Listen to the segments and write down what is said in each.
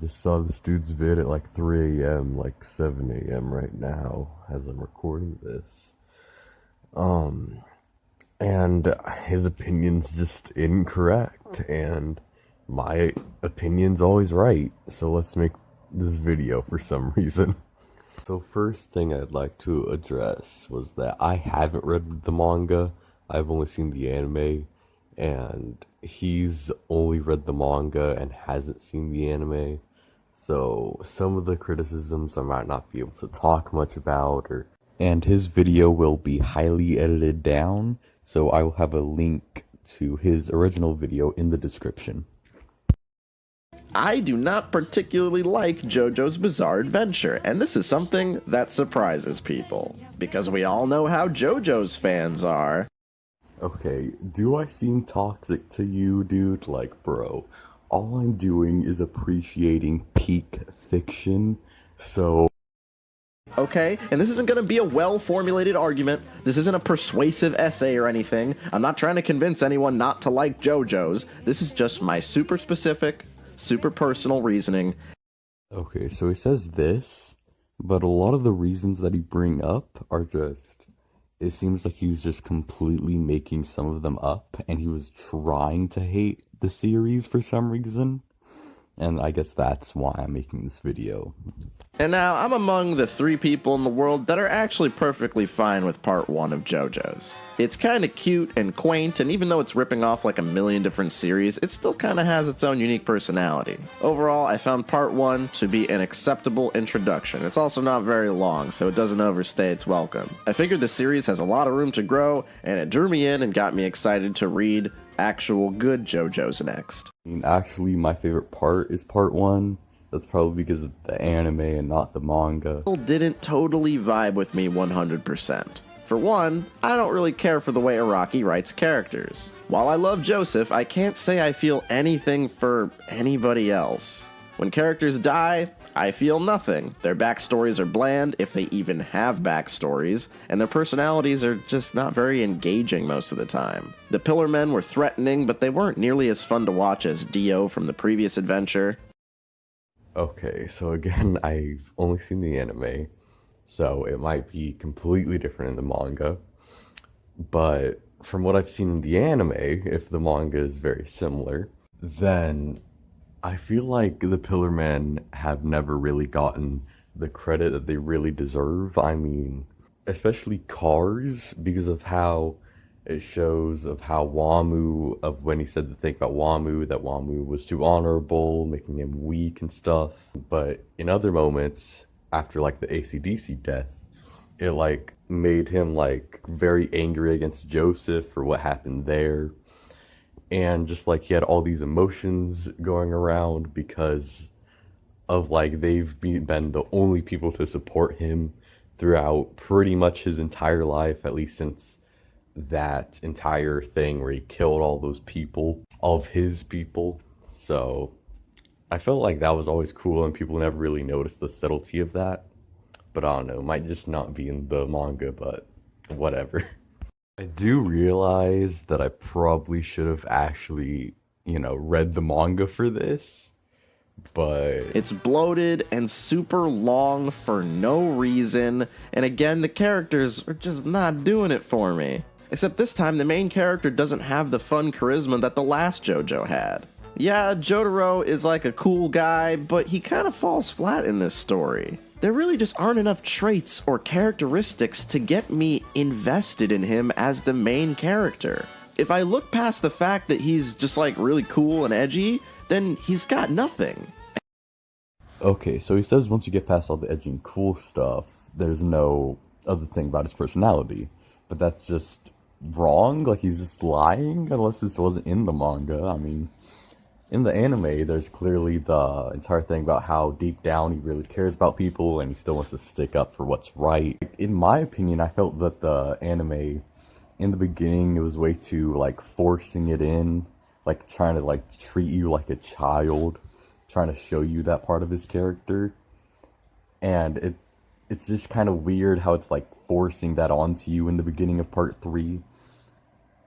Just saw this dude's vid at like 3 a.m., like 7 a.m. right now as I'm recording this. And his opinion's just incorrect, and my opinion's always right. So let's make this video for some reason. So first thing I'd like to address was that I haven't read the manga. I've only seen the anime, and he's only read the manga and hasn't seen the anime. So some of the criticisms I might not be able to talk much about, and his video will be highly edited down, so I will have a link to his original video in the description. I do not particularly like JoJo's Bizarre Adventure, and this is something that surprises people, because we all know how JoJo's fans are. Okay, do I seem toxic to you, dude? Like, bro, all I'm doing is appreciating peak fiction, so... Okay, and this isn't gonna be a well-formulated argument. This isn't a persuasive essay or anything. I'm not trying to convince anyone not to like JoJo's. This is just my super specific, super personal reasoning. Okay, so he says this, but a lot of the reasons that he bring up are just... It seems like he's just completely making some of them up, and he was trying to hate the series for some reason. And I guess that's why I'm making this video. And now, I'm among the 3 people in the world that are actually perfectly fine with part 1 of JoJo's. It's kinda cute and quaint, and even though it's ripping off like a million different series, it still kinda has its own unique personality. Overall, I found part 1 to be an acceptable introduction. It's also not very long, so it doesn't overstay its welcome. I figured the series has a lot of room to grow, and it drew me in and got me excited to read actual good JoJo's next. I mean, actually, my favorite part is part 1. That's probably because of the anime and not the manga. It didn't totally vibe with me 100%. For one, I don't really care for the way Araki writes characters. While I love Joseph, I can't say I feel anything for anybody else. When characters die, I feel nothing. Their backstories are bland, if they even have backstories, and their personalities are just not very engaging most of the time. The Pillar Men were threatening, but they weren't nearly as fun to watch as Dio from the previous adventure. Okay, so again, I've only seen the anime, so it might be completely different in the manga. But from what I've seen in the anime, if the manga is very similar, then I feel like the Pillar Men have never really gotten the credit that they really deserve. I mean, especially Cars, because of how it shows of how Wamu, of when he said the thing about Wamu, that Wamu was too honorable, making him weak and stuff. But in other moments, after like the AC/DC death, it like made him like very angry against Joseph for what happened there. And just like he had all these emotions going around because of like they've been the only people to support him throughout pretty much his entire life, at least since that entire thing where he killed all those people, all of his people. So I felt like that was always cool, and people never really noticed the subtlety of that. But I don't know, it might just not be in the manga, but whatever. I do realize that I probably should have actually, read the manga for this, but... It's bloated and super long for no reason, and again, the characters are just not doing it for me. Except this time, the main character doesn't have the fun charisma that the last JoJo had. Yeah, Jotaro is like a cool guy, but he kind of falls flat in this story. There really just aren't enough traits or characteristics to get me invested in him as the main character. If I look past the fact that he's just like really cool and edgy, then he's got nothing. Okay, so he says once you get past all the edgy and cool stuff, there's no other thing about his personality. But that's just wrong, like he's just lying, unless this wasn't in the manga. I mean, in the anime, there's clearly the entire thing about how deep down he really cares about people and he still wants to stick up for what's right. In my opinion, I felt that the anime, in the beginning, it was way too, like, forcing it in, like, trying to, like, treat you like a child, trying to show you that part of his character. And it's just kind of weird how it's, like, forcing that onto you in the beginning of part 3.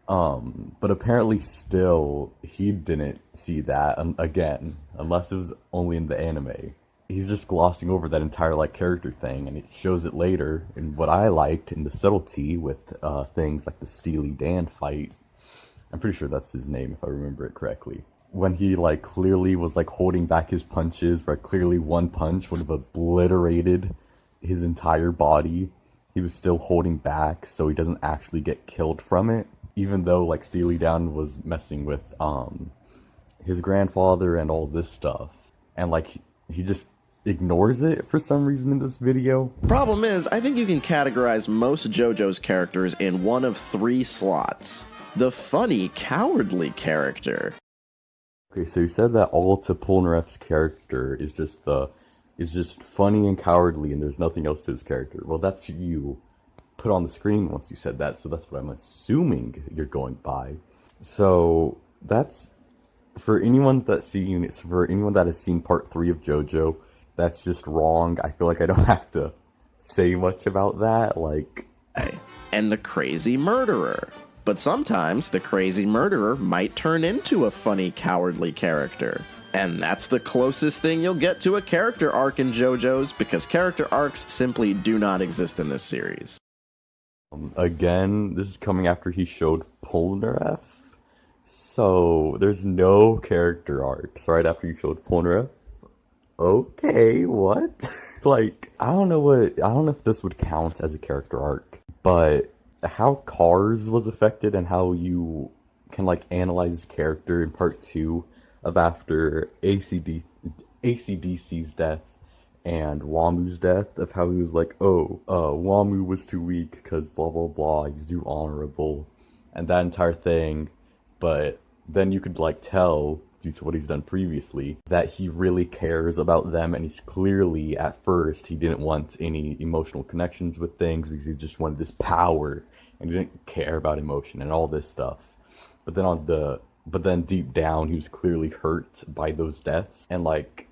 But apparently still he didn't see that again, unless it was only in the anime. He's just glossing over that entire like character thing, and it shows it later in what I liked in the subtlety with things like the Steely Dan fight. I'm pretty sure that's his name if I remember it correctly. When he like clearly was like holding back his punches, where clearly one punch would have obliterated his entire body, he was still holding back so he doesn't actually get killed from it. Even though like Steely Dan was messing with his grandfather and all this stuff, and like he just ignores it for some reason in this video. Problem is, I think you can categorize most JoJo's characters in one of three slots. The funny, cowardly character. Okay, so you said that Alta Polnareff's character is just funny and cowardly, and there's nothing else to his character. Well, that's you put on the screen once you said that, so that's what I'm assuming you're going by. So that's for anyone that's seen. It's for anyone that has seen part 3 of JoJo. That's just wrong. I feel like I don't have to say much about that. Like, and the crazy murderer. But sometimes the crazy murderer might turn into a funny, cowardly character. And that's the closest thing you'll get to a character arc in JoJo's, because character arcs simply do not exist in this series. Again, this is coming after he showed Polnareff. So there's no character arcs right after you showed Polnareff. Okay, what? Like, I don't know if this would count as a character arc, but how Cars was affected and how you can like analyze his character in part 2 of after ACDC's death and Wamu's death, of how he was like, Wamu was too weak because blah blah blah, he's too honorable, and that entire thing. But then you could like tell, due to what he's done previously, that he really cares about them, and he's clearly, at first, he didn't want any emotional connections with things because he just wanted this power, and he didn't care about emotion and all this stuff. But then deep down, he was clearly hurt by those deaths, and like,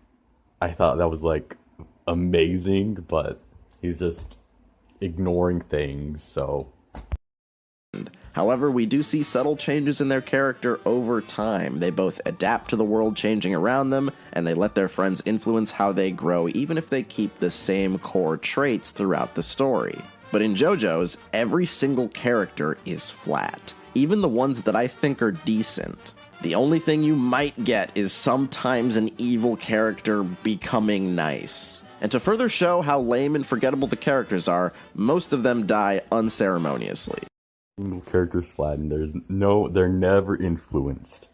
I thought that was like amazing, but he's just ignoring things, so. However, we do see subtle changes in their character over time. They both adapt to the world changing around them, and they let their friends influence how they grow, even if they keep the same core traits throughout the story. But in JoJo's, every single character is flat, even the ones that I think are decent. The only thing you might get is sometimes an evil character becoming nice. And to further show how lame and forgettable the characters are, most of them die unceremoniously. Single characters flat, and they're never influenced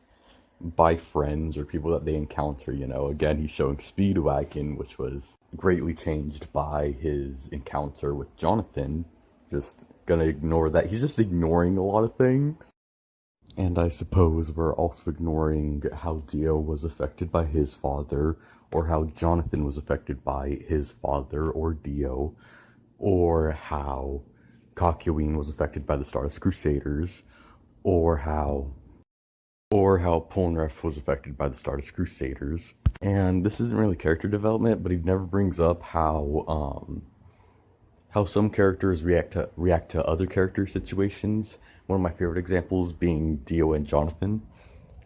by friends or people that they encounter, you know. Again, he's showing Speedwagon, which was greatly changed by his encounter with Jonathan. Just gonna ignore that. He's just ignoring a lot of things. And I suppose we're also ignoring how Dio was affected by his father, or how Jonathan was affected by his father or Dio, or how Kakyoin was affected by the Stardust Crusaders, or how Polnareff was affected by the Stardust Crusaders. And this isn't really character development, but he never brings up how some characters react to other character situations. One of my favorite examples being Dio and Jonathan,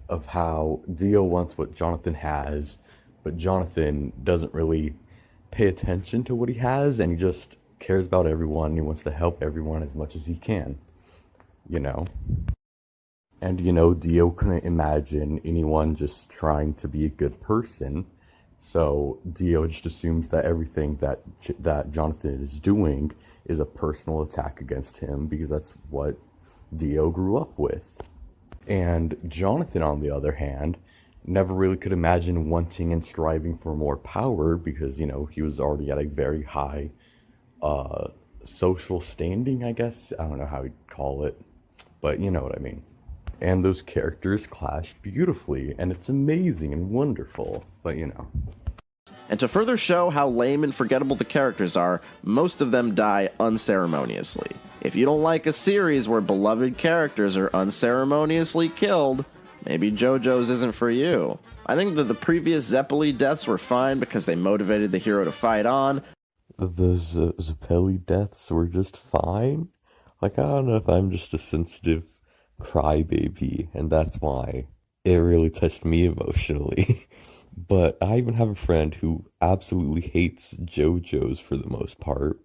of how Dio wants what Jonathan has, but Jonathan doesn't really pay attention to what he has, and he just cares about everyone. He wants to help everyone as much as he can, you know. And you know, Dio couldn't imagine anyone just trying to be a good person, so Dio just assumes that everything that Jonathan is doing is a personal attack against him, because that's what Dio grew up with. And Jonathan, on the other hand, never really could imagine wanting and striving for more power, because, you know, he was already at a very high social standing, I guess. I don't know how you'd call it, but you know what I mean. And those characters clash beautifully, and it's amazing and wonderful, but you know. And to further show how lame and forgettable the characters are, most of them die unceremoniously. If you don't like a series where beloved characters are unceremoniously killed, maybe JoJo's isn't for you. I think that the previous Zeppeli deaths were fine because they motivated the hero to fight on. The Zeppeli deaths were just fine? Like, I don't know if I'm just a sensitive crybaby, and that's why it really touched me emotionally. But I even have a friend who absolutely hates JoJo's for the most part,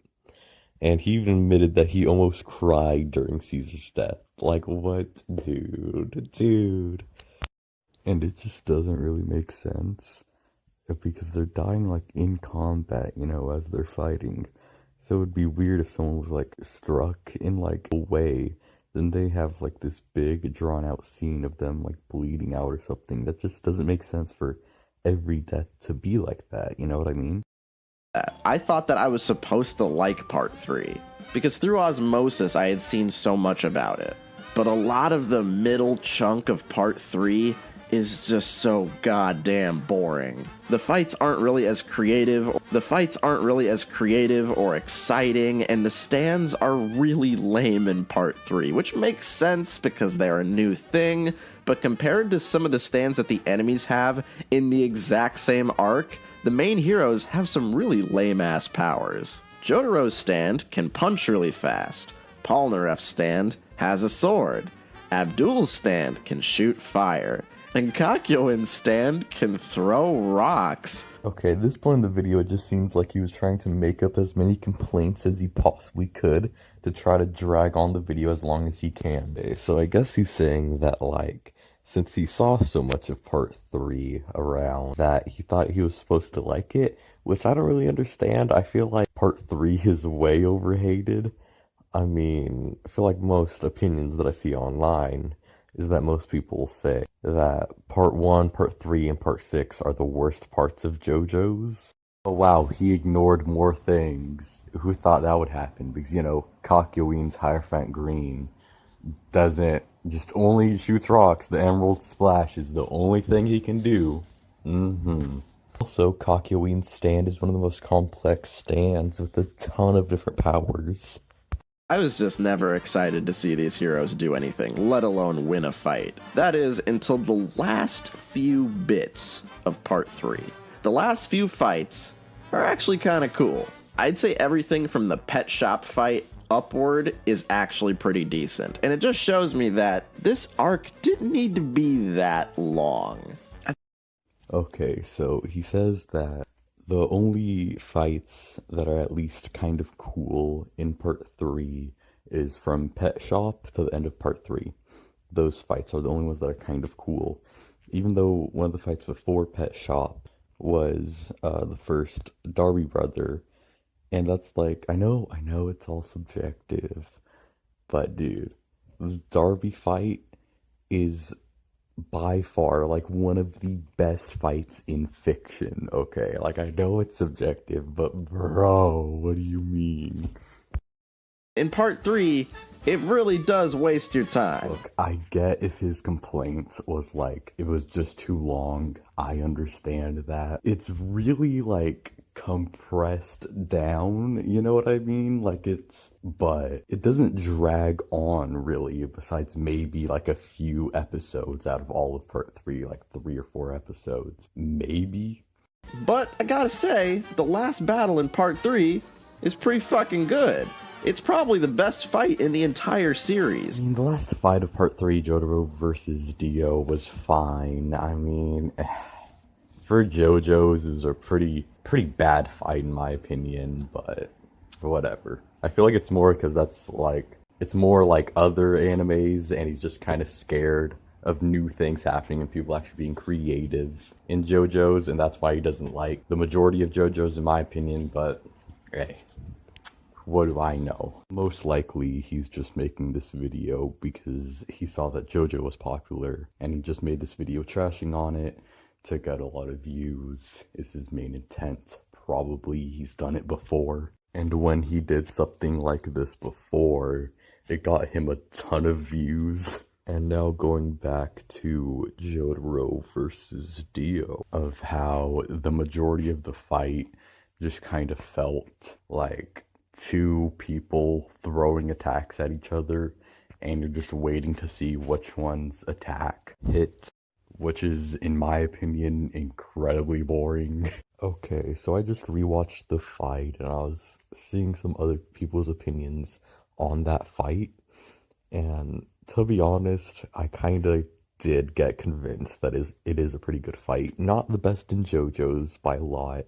and he even admitted that he almost cried during Caesar's death. Like, what, dude? And it just doesn't really make sense because they're dying like in combat, as they're fighting. So it would be weird if someone was like struck in like a way, then they have like this big drawn out scene of them like bleeding out or something. That just doesn't make sense for every death to be like that, you know what I mean? I thought that I was supposed to like part 3, because through osmosis I had seen so much about it. But a lot of the middle chunk of part 3 is just so goddamn boring. The fights aren't really as creative or exciting, and the stands are really lame in part 3, which makes sense because they're a new thing, but compared to some of the stands that the enemies have in the exact same arc, the main heroes have some really lame-ass powers. Jotaro's stand can punch really fast. Polnareff's stand has a sword. Abdul's stand can shoot fire. And Kakyoin's stand can throw rocks. Okay, at this point in the video, it just seems like he was trying to make up as many complaints as he possibly could to try to drag on the video as long as he can. So I guess he's saying that, like, since he saw so much of part 3 around, that he thought he was supposed to like it, which I don't really understand. I feel like part 3 is way overhated. I mean, I feel like most opinions that I see online is that most people say that part 1, part 3, and part 6 are the worst parts of JoJo's. Oh wow, he ignored more things. Who thought that would happen? Because, Kakyoin's Hierophant Green doesn't just only shoots rocks. The Emerald Splash is the only thing he can do. Also, Kakyoin's stand is one of the most complex stands with a ton of different powers. I was just never excited to see these heroes do anything, let alone win a fight. That is, until the last few bits of part 3. The last few fights are actually kind of cool. I'd say everything from the pet shop fight upward is actually pretty decent, and it just shows me that this arc didn't need to be that long. Okay, so he says that the only fights that are at least kind of cool in part 3 is from Pet Shop to the end of part 3. Those fights are the only ones that are kind of cool. Even though one of the fights before Pet Shop was the first Darby brother. And that's like, I know it's all subjective. But dude, the Darby fight is by far like one of the best fights in fiction, okay? Like, I know it's subjective, but bro, what do you mean? In part 3, it really does waste your time. Look, I get if his complaints was like, it was just too long. I understand that. It's really like compressed down, you know what I mean? But it doesn't drag on really, besides maybe like a few episodes out of all of part 3, like 3 or 4 episodes. Maybe. But I gotta say, the last battle in part 3 is pretty fucking good. It's probably the best fight in the entire series. I mean, the last fight of part 3, Jotaro versus Dio, was fine. I mean, for JoJo's, it was a pretty bad fight in my opinion, but whatever. I feel like it's more because it's more like other animes, and he's just kind of scared of new things happening and people actually being creative in JoJo's, and that's why he doesn't like the majority of JoJo's in my opinion, but hey. What do I know? Most likely he's just making this video because he saw that JoJo was popular and he just made this video trashing on it to get a lot of views is his main intent. Probably he's done it before. And when he did something like this before, it got him a ton of views. And now going back to Jotaro versus Dio, of how the majority of the fight just kind of felt like two people throwing attacks at each other, and you're just waiting to see which one's attack hit, which is, in my opinion, incredibly boring. Okay, so I just rewatched the fight, and I was seeing some other people's opinions on that fight, And to be honest, I kind of did get convinced that it is a pretty good fight. Not the best in JoJo's by a lot,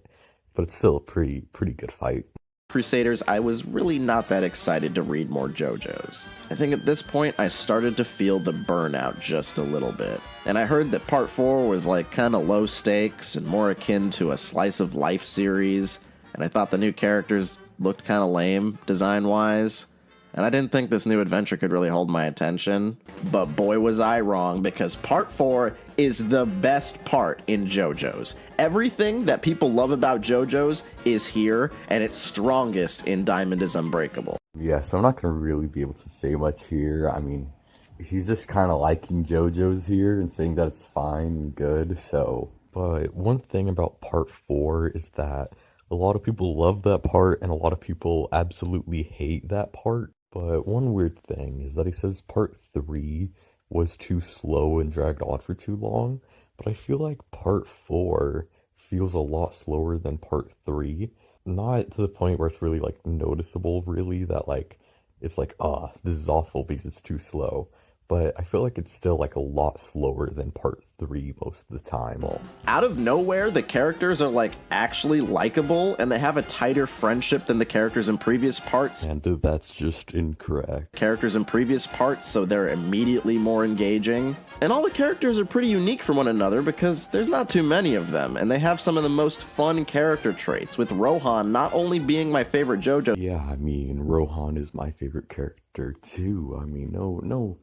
but it's still a pretty good fight. Crusaders, I was really not that excited to read more JoJo's. I think at this point I started to feel the burnout just a little bit. And I heard that part 4 was like kinda low stakes and more akin to a slice of life series, and I thought the new characters looked kinda lame design-wise. And I didn't think this new adventure could really hold my attention. But boy was I wrong, because part 4 is the best part in JoJo's. Everything that people love about JoJo's is here, and it's strongest in Diamond is Unbreakable. Yeah, so I'm not gonna really be able to say much here. I mean, he's just kind of liking JoJo's here and saying that it's fine and good, so. But one thing about part 4 is that a lot of people love that part and a lot of people absolutely hate that part. But one weird thing is that he says part 3 was too slow and dragged on for too long, but I feel like part 4 feels a lot slower than part 3. Not to the point where it's really like noticeable really that like it's like, this is awful because it's too slow. But I feel like it's still like a lot slower than part 3 most of the time. Out of nowhere, the characters are like actually likable, and they have a tighter friendship than the characters in previous parts. And that's just incorrect. Characters in previous parts, so they're immediately more engaging. And all the characters are pretty unique from one another because there's not too many of them, and they have some of the most fun character traits, with Rohan not only being my favorite JoJo. Yeah, I mean, Rohan is my favorite character too. I mean, no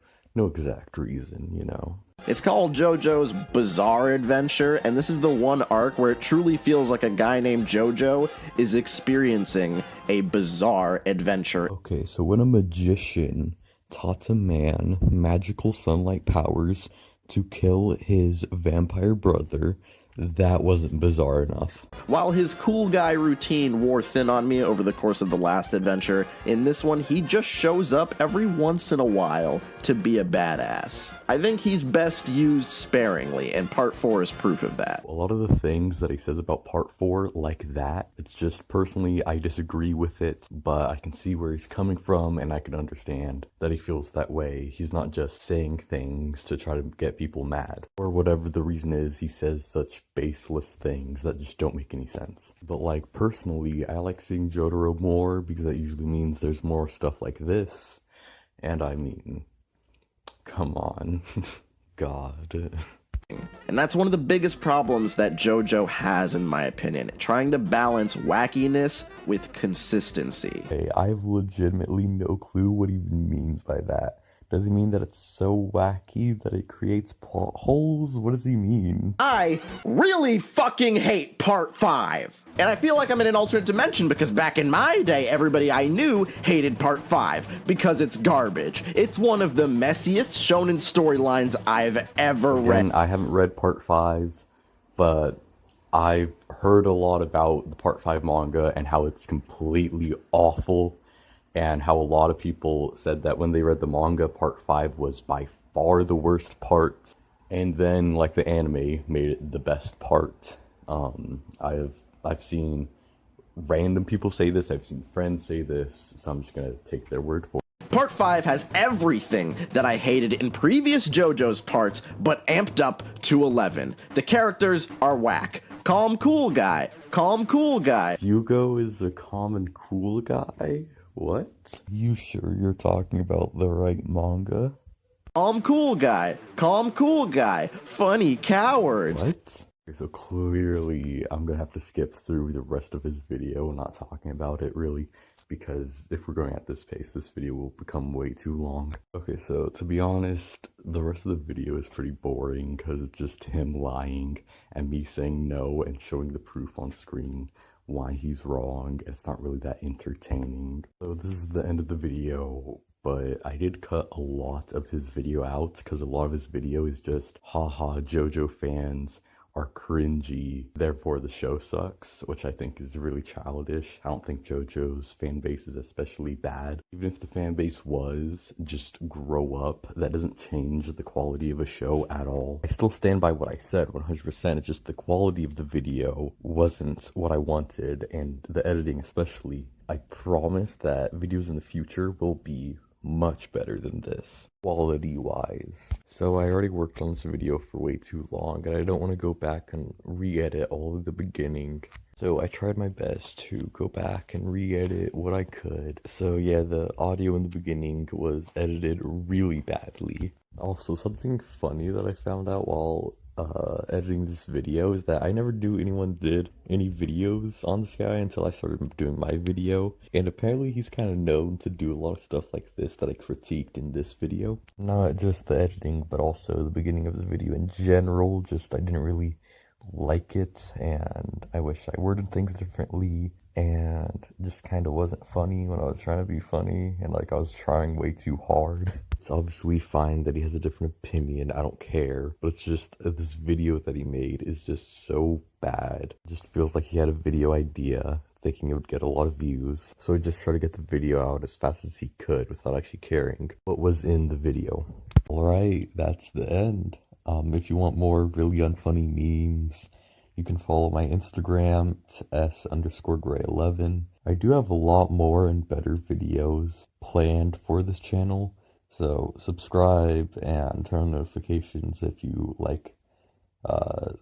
exact reason, you know. It's called JoJo's Bizarre Adventure, and this is the one arc where it truly feels like a guy named JoJo is experiencing a bizarre adventure. Okay, so when a magician taught a man magical sunlight powers to kill his vampire brother, that wasn't bizarre enough. While his cool guy routine wore thin on me over the course of the last adventure, in this one he just shows up every once in a while to be a badass. I think he's best used sparingly, and part 4 is proof of that. A lot of the things that he says about part 4, like that, it's just personally I disagree with it, but I can see where he's coming from and I can understand that he feels that way. He's not just saying things to try to get people mad, or whatever the reason is he says such baseless things that just don't make any sense. But like personally, I like seeing Jotaro more because that usually means there's more stuff like this. And I mean, come on. God. And that's one of the biggest problems that JoJo has, in my opinion, trying to balance wackiness with consistency. Hey, I have legitimately no clue what he even means by that. Does he mean that it's so wacky that it creates plot holes? What does he mean? I really fucking hate part 5. And I feel like I'm in an alternate dimension because back in my day, everybody I knew hated part 5 because it's garbage. It's one of the messiest shonen storylines I've ever read. Again, I haven't read part 5, but I've heard a lot about the part 5 manga and how it's completely awful. And how a lot of people said that when they read the manga, part 5 was by far the worst part. And then, like, the anime made it the best part. I've seen random people say this, I've seen friends say this, so I'm just gonna take their word for it. Part 5 has everything that I hated in previous JoJo's parts, but amped up to 11. The characters are whack. Calm, cool guy. Calm, cool guy. Hugo is a calm and cool guy? What? You sure you're talking about the right manga? Calm, cool guy. Calm, cool guy. Funny cowards. What? Okay, so clearly I'm gonna have to skip through the rest of his video, not talking about it really, because if we're going at this pace, this video will become way too long. Okay, so to be honest, the rest of the video is pretty boring because it's just him lying and me saying no and showing the proof on screen why he's wrong. It's not really that entertaining. So this is the end of the video, but I did cut a lot of his video out because a lot of his video is just haha JoJo fans are cringy, therefore the show sucks, which I think is really childish. I don't think JoJo's fan base is especially bad. Even if the fan base was, just grow up. That doesn't change the quality of a show at all. I still stand by what I said 100%. It's just the quality of the video wasn't what I wanted, and the editing especially. I promise that videos in the future will be much better than this, quality-wise. So I already worked on this video for way too long, and I don't want to go back and re-edit all of the beginning. So I tried my best to go back and re-edit what I could. So yeah, the audio in the beginning was edited really badly. Also, something funny that I found out while editing this video is that I never knew anyone did any videos on this guy until I started doing my video, and apparently he's kind of known to do a lot of stuff like this that I critiqued in this video. Not just the editing, but also the beginning of the video in general. Just I didn't really like it, and I wish I worded things differently, and just kind of wasn't funny when I was trying to be funny, and like I was trying way too hard. It's obviously fine that he has a different opinion, I don't care, but it's just this video that he made is just so bad. It just feels like he had a video idea thinking it would get a lot of views, so he just tried to get the video out as fast as he could without actually caring what was in the video. Alright, that's the end. If you want more really unfunny memes, you can follow my Instagram, it's s_gray11. I do have a lot more and better videos planned for this channel, so subscribe and turn on notifications if you like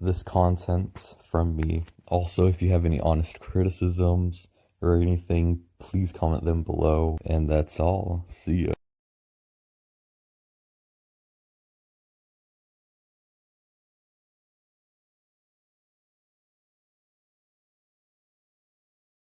this content from me. Also, if you have any honest criticisms or anything, please comment them below. And that's all. See ya.